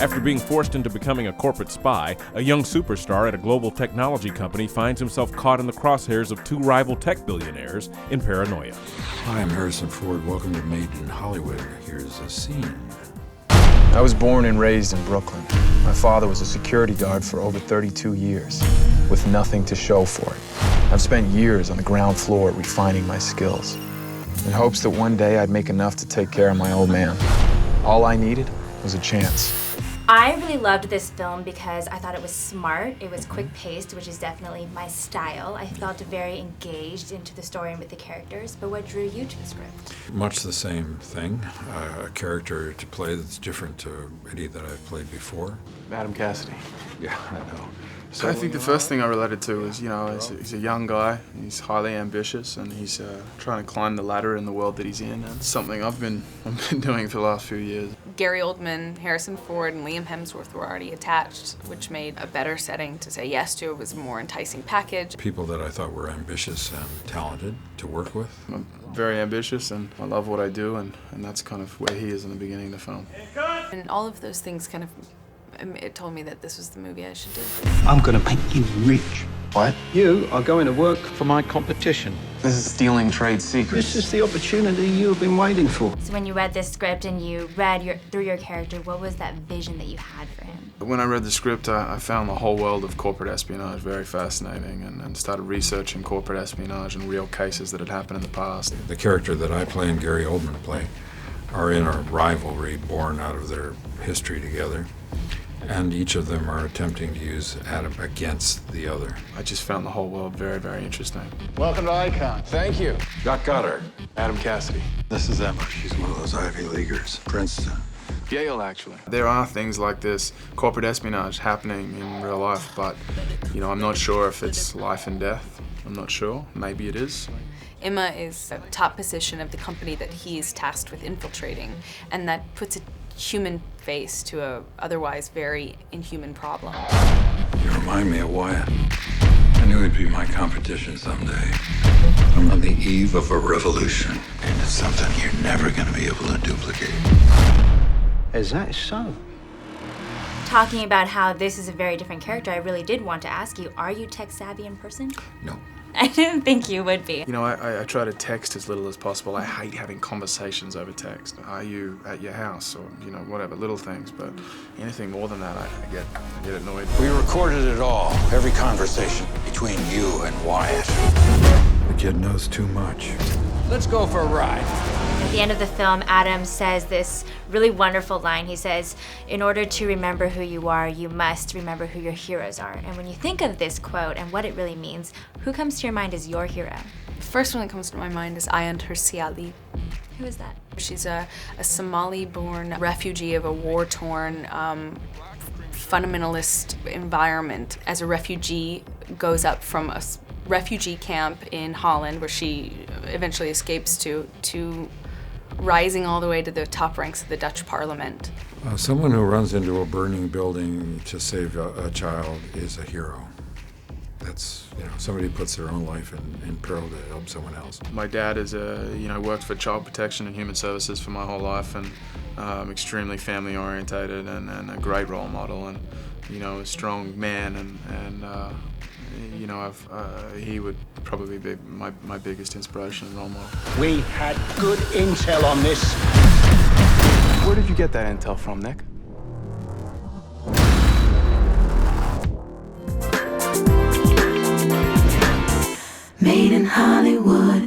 After being forced into becoming a corporate spy, a young superstar at a global technology company finds himself caught in the crosshairs of two rival tech billionaires in Paranoia. Hi, I'm Harrison Ford. Welcome to Made in Hollywood. Here's a scene. I was born and raised in Brooklyn. My father was a security guard for over 32 years, with nothing to show for it. I've spent years on the ground floor refining my skills, in hopes that one day I'd make enough to take care of my old man. All I needed was a chance. I really loved this film because I thought it was smart, it was quick-paced, which is definitely my style. I felt very engaged into the story and with the characters, but what drew you to the script? Much the same thing. A character to play that's different to any that I've played before. Adam Cassidy. Yeah, I know. So I think the first thing I related to is, he's a young guy, he's highly ambitious, and he's trying to climb the ladder in the world that he's in. And it's something I've been doing for the last few years. Gary Oldman, Harrison Ford, and Liam Hemsworth were already attached, which made a better setting to say yes to. It was a more enticing package. People that I thought were ambitious and talented to work with. I'm very ambitious, and I love what I do, and that's kind of where he is in the beginning of the film. And all of those things kind of, it told me that this was the movie I should do. I'm gonna make you rich. What? You are going to work for my competition. This is stealing trade secrets. This is the opportunity you've been waiting for. So when you read this script and you read through your character, what was that vision that you had for him? When I read the script, I found the whole world of corporate espionage very fascinating, and started researching corporate espionage and real cases that had happened in the past. The character that I play and Gary Oldman play are in a rivalry born out of their history together. And each of them are attempting to use Adam against the other. I just found the whole world very, very interesting. Welcome to Icon. Thank you. Doc Goddard. Adam Cassidy. This is Emma. She's one of those Ivy Leaguers. Princeton. Yale, actually. There are things like this, corporate espionage, happening in real life, but, I'm not sure if it's life and death. I'm not sure. Maybe it is. Emma is a top position of the company that he is tasked with infiltrating, and that puts a human face to a otherwise very inhuman problem. You remind me of Wyatt. I knew he'd be my competition someday. I'm on the eve of a revolution, and it's something you're never going to be able to duplicate. Is that so? Talking about how this is a very different character, I really did want to ask you, are you tech savvy in person? No. I didn't think you would be. I try to text as little as possible. I hate having conversations over text. Are you at your house? Or, whatever, little things. But anything more than that, I get annoyed. We recorded it all, every conversation between you and Wyatt. The kid knows too much. Let's go for a ride. At the end of the film, Adam says this really wonderful line. He says, in order to remember who you are, you must remember who your heroes are. And when you think of this quote and what it really means, who comes to your mind as your hero? The first one that comes to my mind is Ayaan Hirsi Ali. Who is that? She's a Somali-born refugee of a war-torn, fundamentalist environment. As a refugee, goes up from a refugee camp in Holland, where she eventually escapes to rising all the way to the top ranks of the Dutch parliament. Someone who runs into a burning building to save a child is a hero. That's, somebody puts their own life in peril to help someone else. My dad is worked for child protection and human services for my whole life, and extremely family orientated and a great role model, and a strong man, and he would probably be my biggest inspiration and role model. We had good intel on this. Where did you get that intel from, Nick? Made in Hollywood.